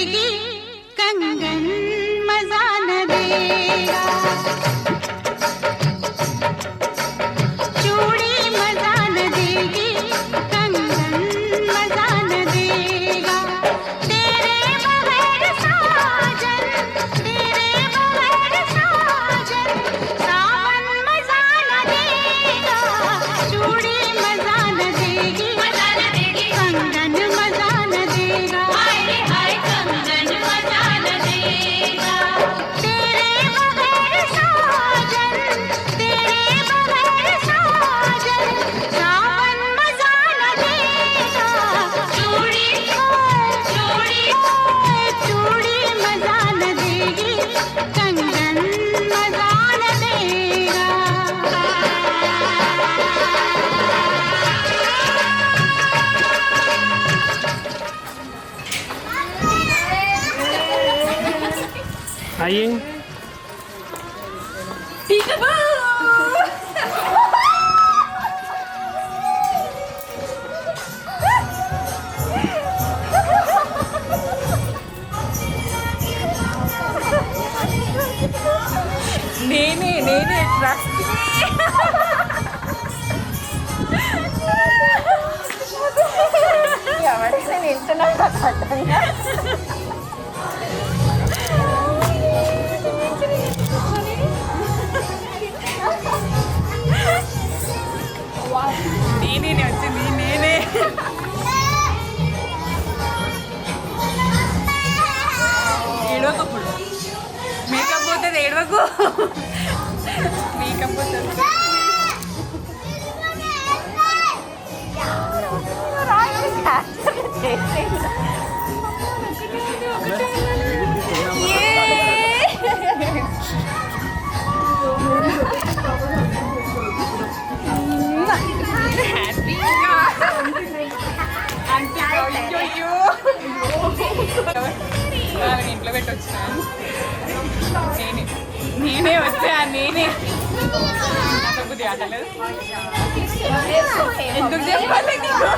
देगी कंगन मजा न देगा, चूड़ी मजा न देगी कंगन मजा न देगा, तेरे बगैर साजन, तेरे बगैर साजन, सावन मजा न देगा, चूड़ी मजा न देगी, कंगन मजा न देगा, हाय हाय कंगन मजा न देगा, तेरे बगैर साजन, तेरे बगैर साजन, सावन मजा न देगा, चूड़ी चूड़ी चूड़ी मजा न देगी, कंगन मजा न देगा। आइए। నేనే ట్రస్ట్ ఎవరైనా నిల్చున్నా అడ్డంగా నేనే వచ్చింది నేనే ఏడవకప్పుడు మేకప్ పోతుంది ఏడవకు మేకప్ పోతుంది ఇంట్లో పెట్టి వచ్చినాను నేనే వచ్చా నేనే నాకు బుద్ధి ఆటలేదు ఎందుకు చెప్పాలి నీకు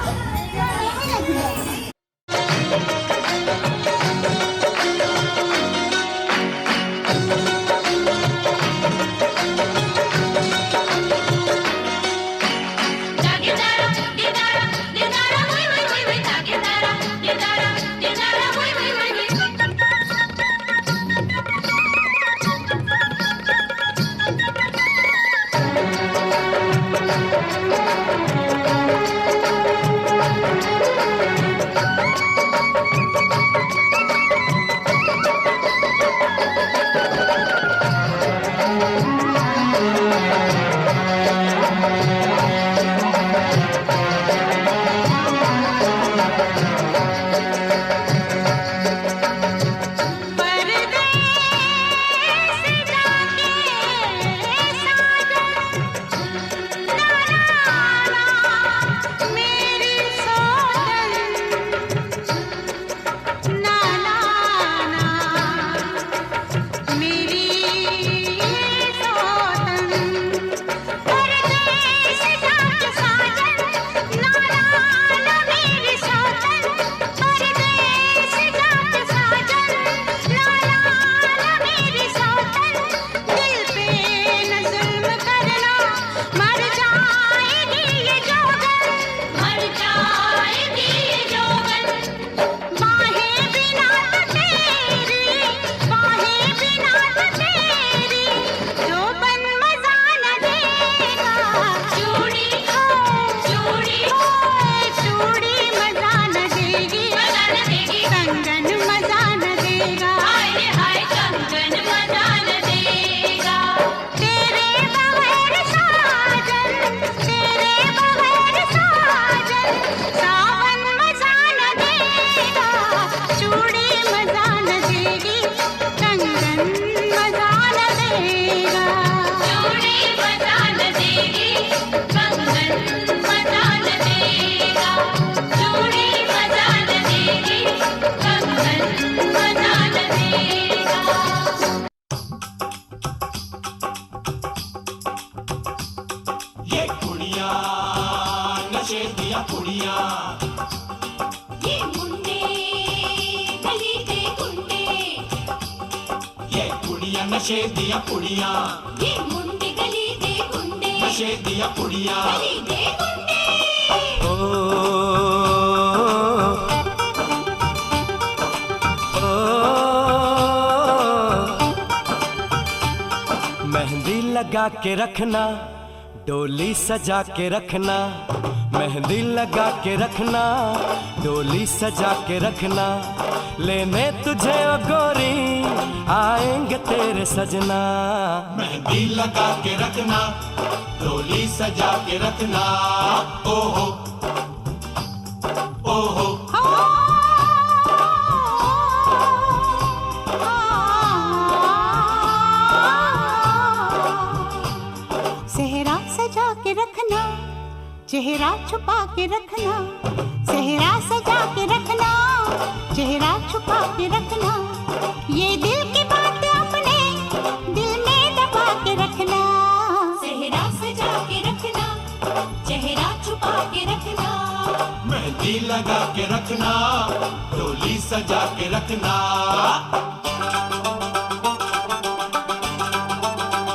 नशे दिया पुड़िया, ये मुंडे गली दे गुंडे, नशे दिया पुड़िया, गली दे गुंडे। ओ, ओ, मेहंदी लगा के रखना, डोली सजा के रखना, मेहंदी लगा के रखना, डोली सजा के रखना, लेने तुझे ओ गोरी आएंगे तेरे सजना। मेहंदी लगा के रखना, डोली सजा के रखना, ओहो ओहो। सेहरा सजा के रखना, चेहरा छुपा के रखना, सेहरा सजा के रखना, चेहरा छुपा के रखना, ये दिल की बात अपने दिल में दबा के रखना। सेहरा सजा के रखना, चेहरा छुपा के रखना, मेहंदी लगा के रखना, डोली सजा के रखना।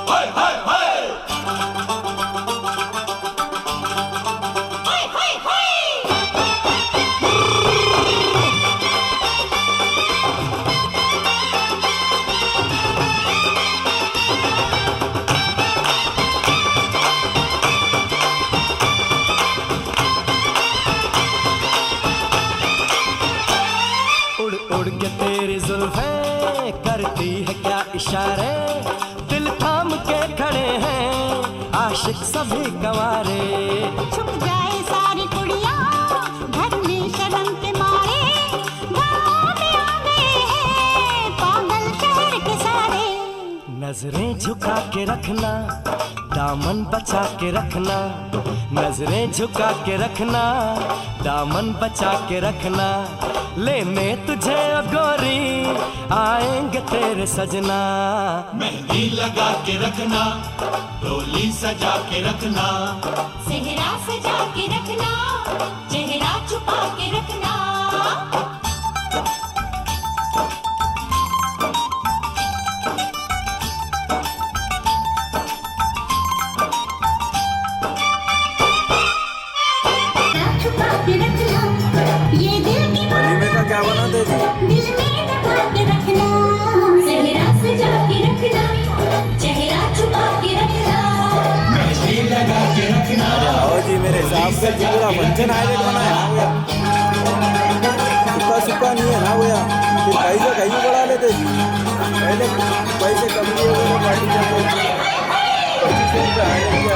हाय हाय हाय, हाय हाय हाय। उड़ उड़ के तेरी जुल्फें करती है क्या इशारे, दिल थाम के खड़े हैं आशिक सभी गंवारे। छुप जाए सारी कुड़ियाँ घर में शर्म के मारे, गाँव में आ गए हैं पागल शहर के सारे। नजरें झुका के रखना, दामन बचा के रखना, नजरें झुका के रखना, दामन बचा के रखना, लेने तुझे ओ गोरी आएंगे तेरे सजना। मेहंदी लगा के रखना, डोली सजा के रखना, सेहरा सजा के रखना, चेहरा छुपा के रखना। छुपा के रखना, ये दिल की बात का क्या बना दे दी? दिल में दबा के रखना। सेहरा सजा के रखना, चेहरा छुपा के रखना, मेहंदी लगा के रखना। आओ जी, मेरे हिसाब से जी पूरा फंक्शन हाईलाइट बना है ना भैया, सुखा सुखा नहीं है ना भैया, फिर पैसे कहीं बढ़ा लेते जी, पहले पैसे कम लिए हुए पार्टी करते 25 रुपये हाईलाइट किया।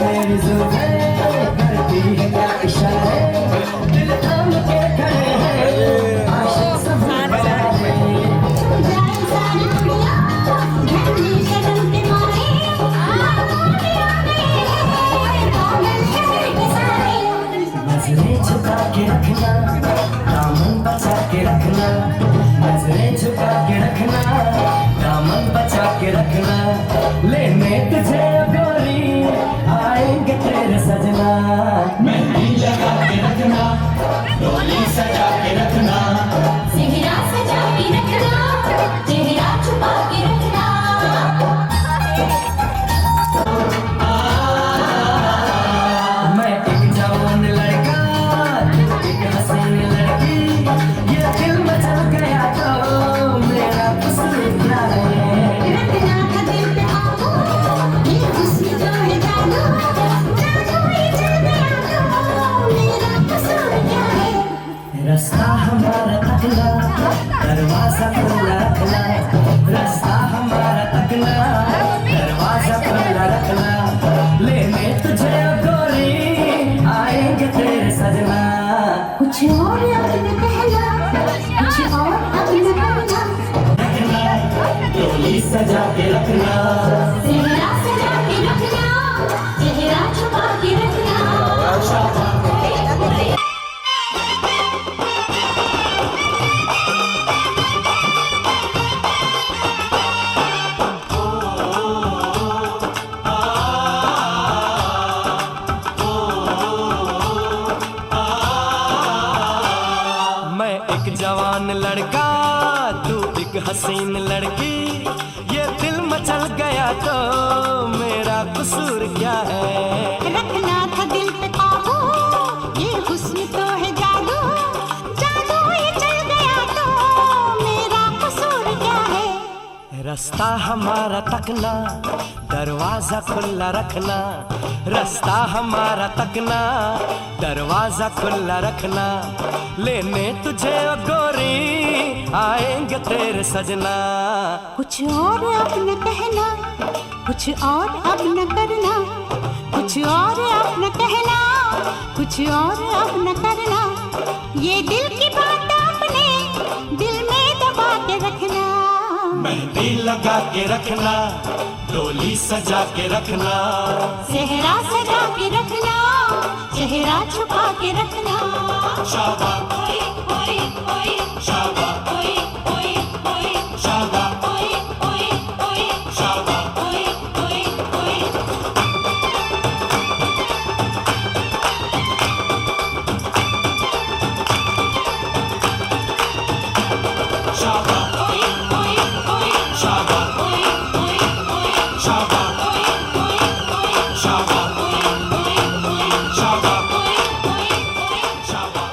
तेरी जुल्फें करती है क्या इशारे, दिल थाम के खड़े हैं आशिक सभी गंवारे। छुप जाए सारी कुड़ियाँ घर में शर्म के मारे, गाँव में आ गए हैं पागल शहर के सारे। नजरें झुका के रखना, दामन बचा के रखना, नजरें झुका के रखना, दामन बचा के रखना, लेने तुझे गोरी आएंगे तेरे सजना। मेहंदी लगा के रखना, डोली सजा के रखना, सेहरा सजा के रखना, चेहरा छुपा के रखना। मैं एक जवान लड़का, एक हसीन लड़की, ये दिल मचल गया तो मेरा कसूर क्या है। रखना था दिल पे काबू, ये हुस्न जो है जादू, जादू ही चल गया तो मेरा कसूर क्या है। रास्ता हमारा तकना, दरवाजा खुला रखना, रास्ता हमारा तकना, दरवाजा खुला रखना, लेने तुझे ओ गोरी आएंगे तेरे सजना। कुछ और अब न कहना, कुछ और अब न कहना, डोली सजा के रखना, सेहरा सजा के रखना, चेहरा छुपा के रखना। एक जवान लड़का, तू एक हसीन लड़की, ये दिल मचल गया तो मेरा कसूर क्या है? रखना था दिल पे काबू, ये हुस्न तो है जादू, जादू ये चल गया तो मेरा कसूर क्या है? रास्ता हमारा तकना, दरवाजा खुला रखना, रास्ता हमारा तकना, दरवाजा खुला रखना, लेने तुझे ओ गोरी आएंगे तेरे सजना। कुछ और अब न कहना, कुछ और अब न करना, कुछ और अब न कहना, कुछ और अब न करना, ये दिल की बात अपने दिल में दबा के रखना। मेहंदी लगा के रखना, डोली सजा के रखना, सेहरा सजा के रखना, चेहरा छुपा के रखना। शाबा ओए ओए ओए शाबा ओए ओए ओए शाबा ओए ओए ओए शाबा ओए ओए ओए शाबा ओए ओए ओए शाबा ओए ओए ओए शाबा ओए ओए ओए शाबा ओए ओए शाबा ओए ओए शाबा।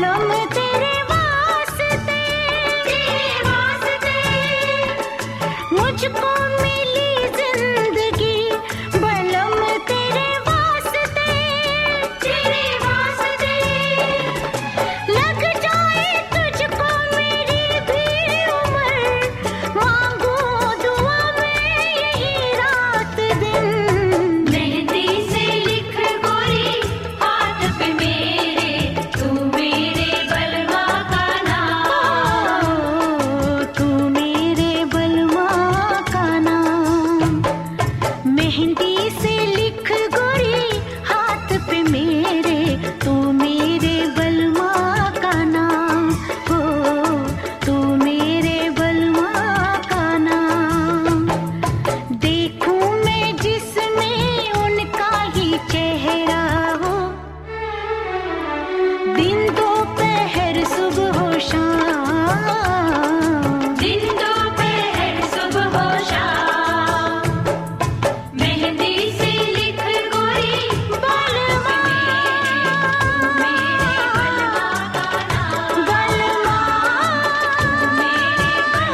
बलम तेरे वास्ते मुझको मिली जिंदगी, बलम तेरे वास्ते लग जाए तुझको मेरी भी उम्र, मांगू दुआ में यही रात दिन। मेहंदी से लिख गोरी हाथ पे मेरे, तू मेरे बलवा का नाम, तू मेरे बलवा का नाम। मेहंदी से लिख गोरी हाथ पे मेरे, तू मेरे बलवा का नाम, हो तू मेरे बलवा का नाम। देखूं मैं जिसमें उनका ही चेहरा हो, दिन दोपहर सुबह हो शाम, दिन दोपहर सुबह हो शाम। मेहंदी से लिख गोरी बलवा मेरे बलवा का नाम, बलवा मेहंदी से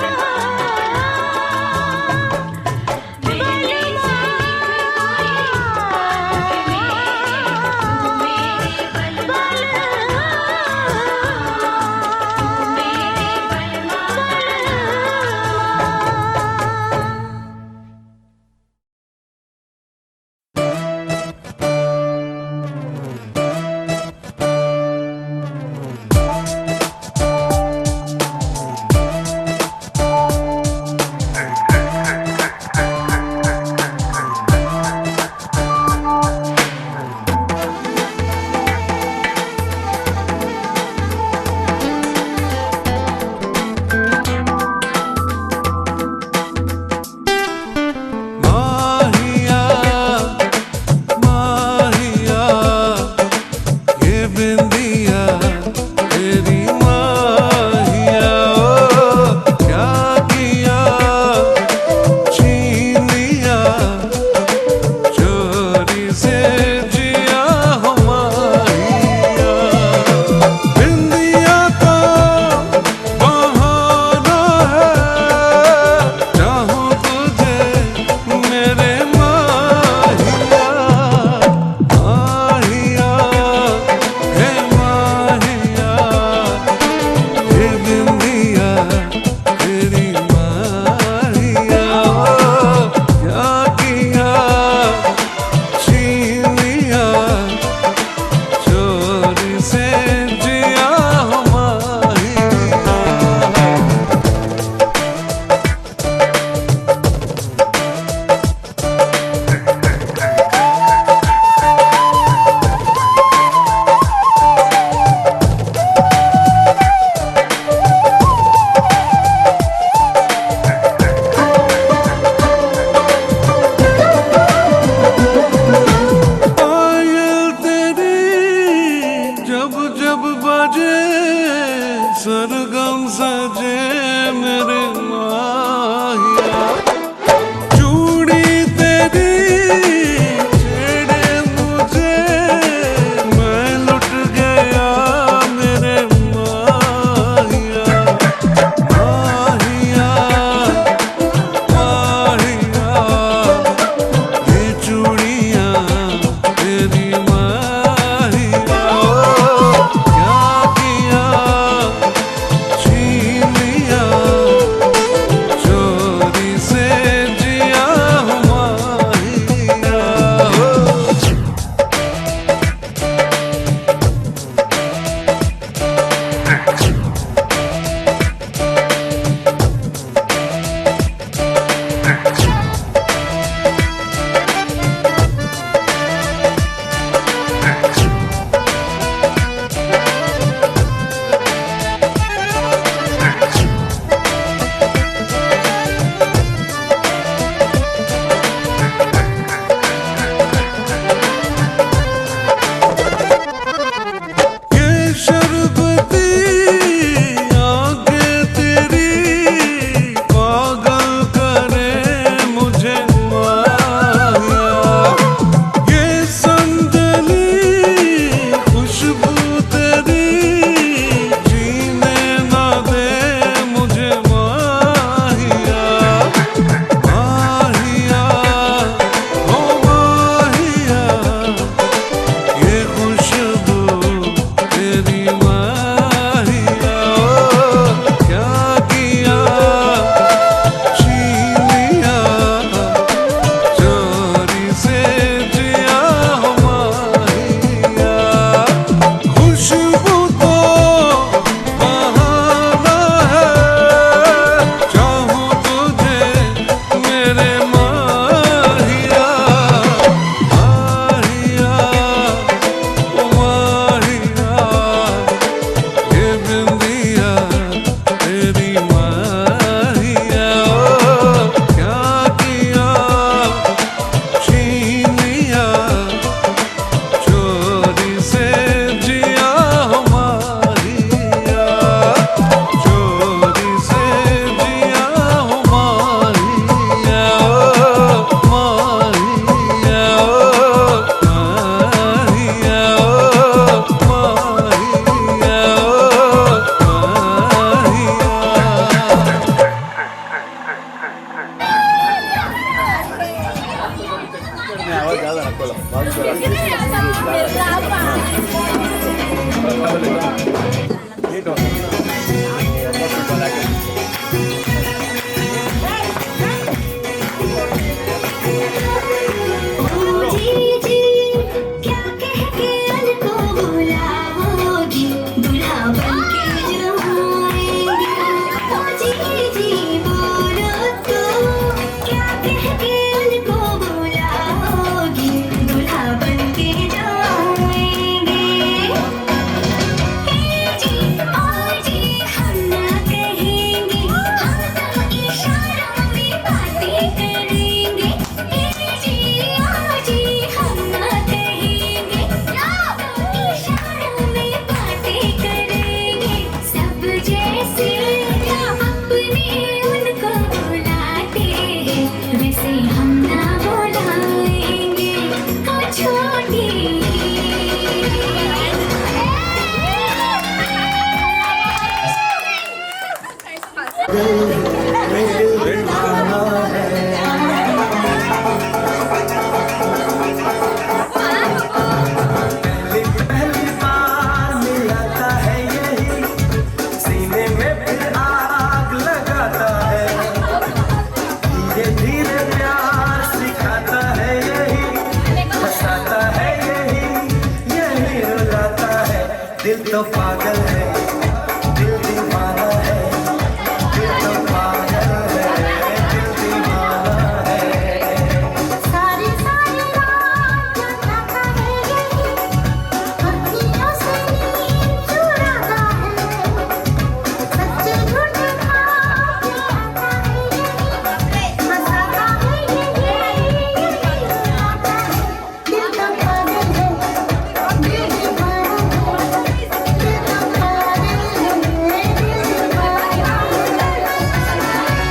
लिख गोरी हाथ पे मेरे, तू मेरे बलवा माहिया माहिया ये बिंदिया तेरी माहिया, ओ क्या किया छीन लिया चोरी से जिया हो माहिया। बिंदिया तो बहाना है, चाहूं तुझे मेरे माहिया, माहिया हे माहिया ये बिंदिया तेरी माहिया, ओ क्या किया छीन लिया चोरी से जिया हो माहिया। पायल तेरी जब जब बजे, सरगम सजे मेरे माहिया। चूड़ी तेरी छेड़े मुझे, मैं लुट गया मेरे माहिया, माहिया माहिया ये चूड़ियां तेरी माहिया, ओ क्या किया छीन लिया दिल तो पागल है, दिल दीवाना है, दिल तो पागल है, दिल दीवाना है। सारी सारी रात जगाता है यही, अखियों से नींद चुराता है, सच्चे झूठे ख्वाब दिखाता है यही, हंसाता है यही, रुलाता है। दिल तो पागल है, दिल दीवाना है, दिल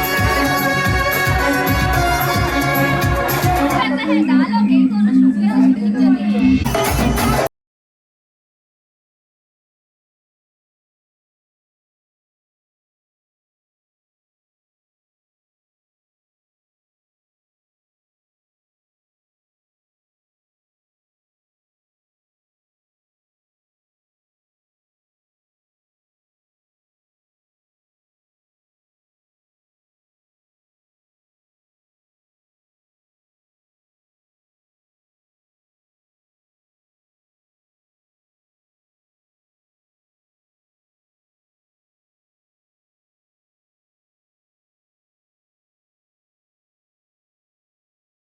तो पागल है,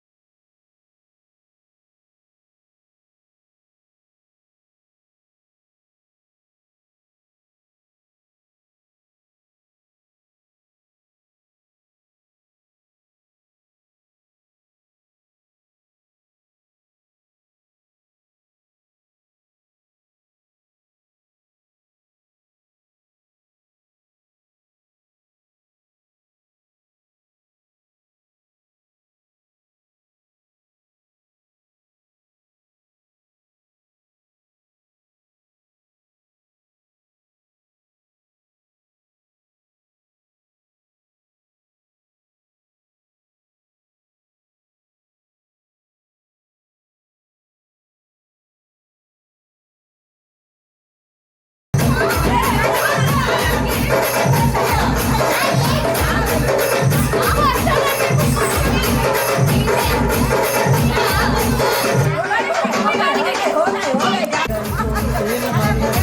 दिल दीवाना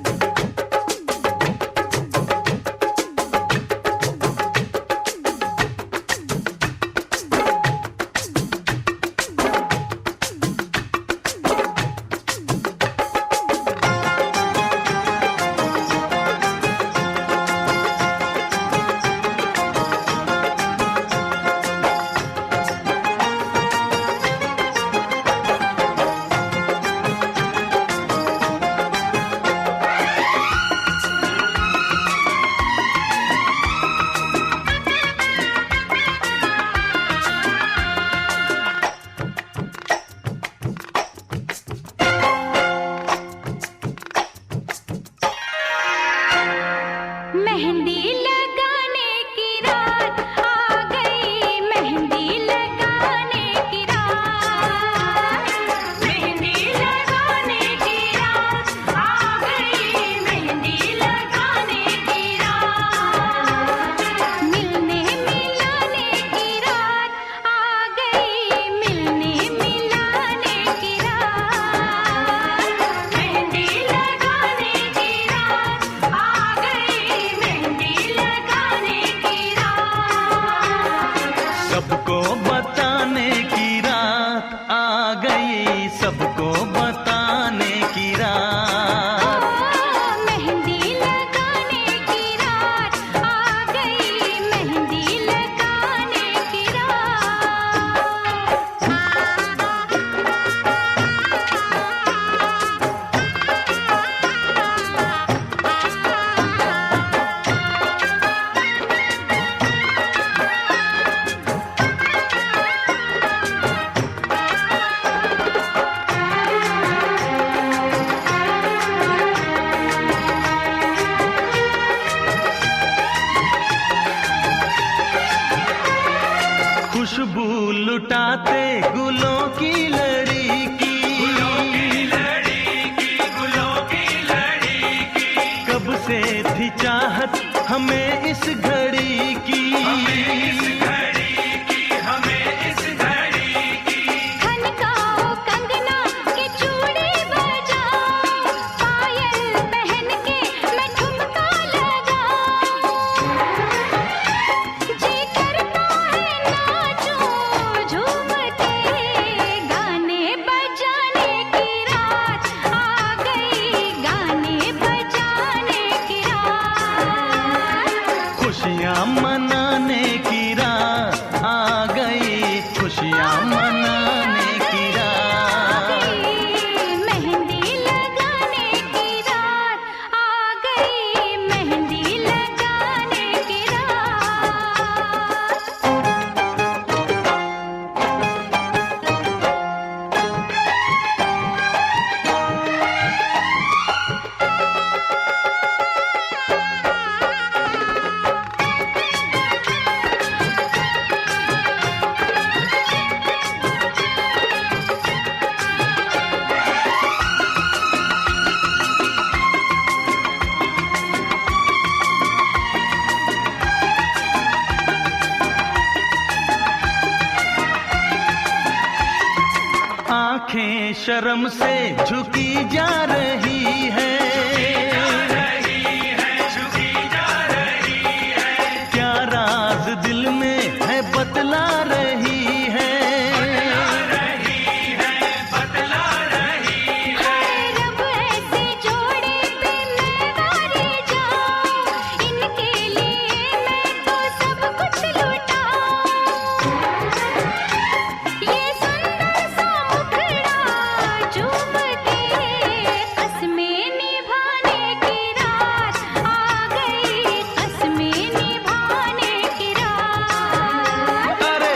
है। खुशबू लुटाते गुलों की लड़ी की, कब से थी चाहत हमें इस घड़ी की, खनकाओ कंगना के चूड़ी बजाओ, पायल पहन के मैं ठुमका लगाऊं, जी करता है नाचूं झूम के, गाने बजाने की रात आ गई, गाने बजाने की रात, खुशियाँ मनाने की रात आ गई, खुशियाँ मनाने की रात। मेहंदी लगाने की रात आ गई, मेहंदी लगाने की रात। आंखें शर्म से झुकी जा रही है, क्या राज दिल में है बतला रही है, रब ऐसे जोड़े पे मैं वारी जाऊं, इनके लिए मैं तो सब कुछ लुटाऊं, ये सुंदर सा मुखड़ा चूम के, कसमें निभाने की रात आ गई, कसमें निभाने की रात। अरे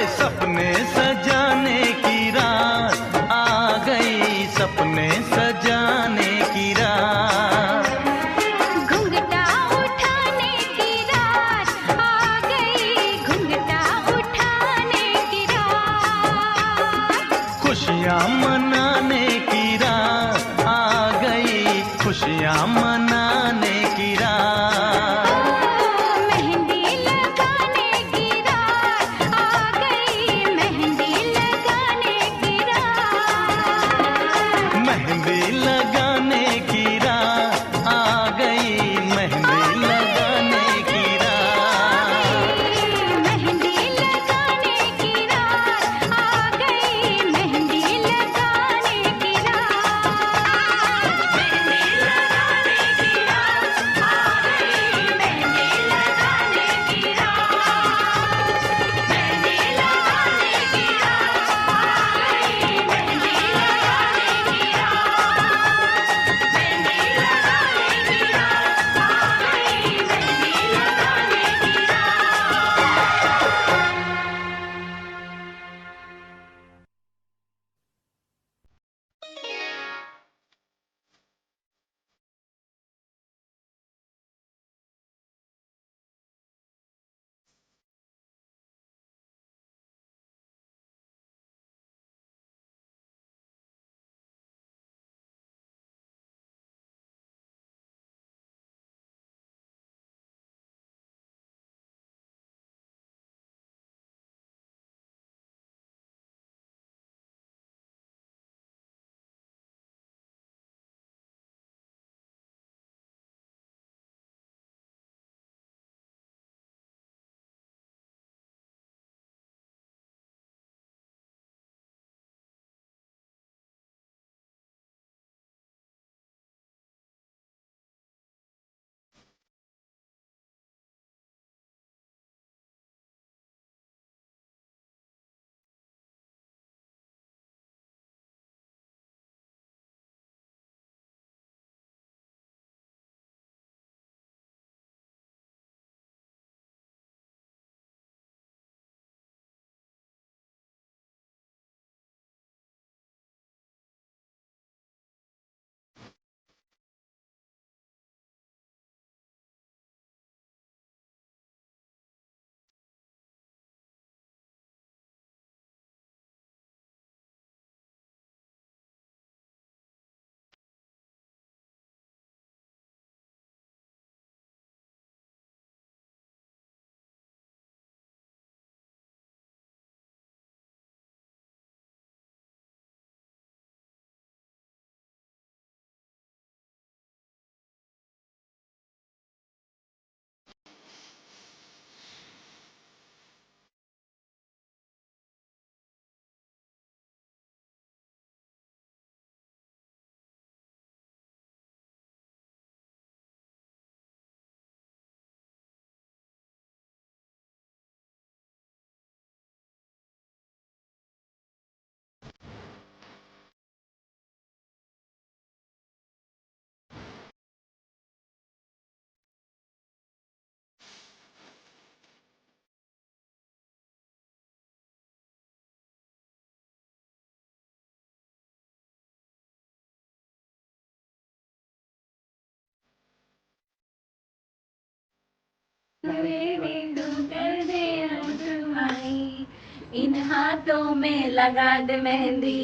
इन हाथों में लगा दे मेहंदी,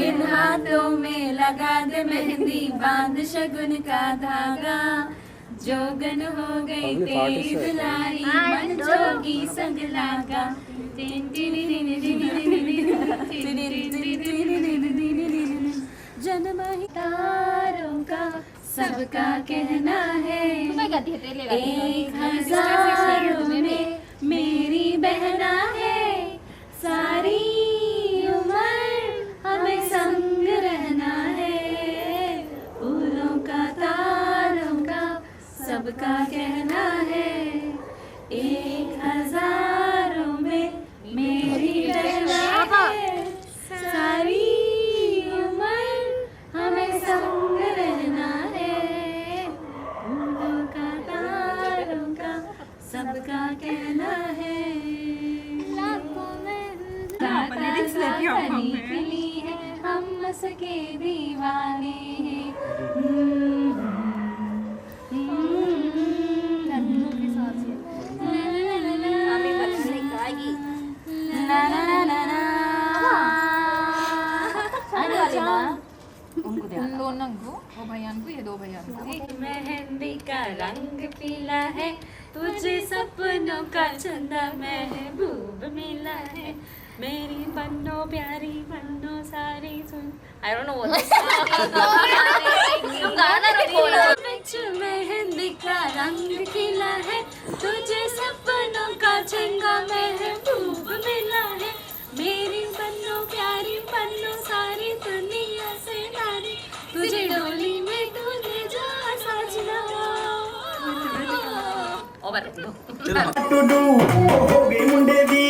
इन हाथों में लगा दे मेहंदी, बांध शगुन का धागा, जोगन हो गई तेरी दुलाई, मन जोगी संग लागा। जन्म ही तारों का सबका कहना है, एक हजारों में मेरी बहना है, सारी उम्र हमें संग रहना है, फूलों का तारों का सबका कहना है, एक हजारों में मेरी बहना है, सारी उम्र हमें संग रहना है, फूलों का तारों का सबका कहना है। हम सके दीवाने हैं। मेहंदी का रंग पीला है, तुझे सपनों का चंदा महबूब मिला है, मेरी बन्नो प्यारी बन्नो सारी सुन। I don't know what this is. Mehndi का रंग खिला है, तुझे सपनों का चंगा महबूब मिला है, मेरी बन्नो प्यारी बन्नो सारी दुनिया से नारी, तुझे डोली में तूने जा सजना। ओवर टू डू हो गई मुंडे दी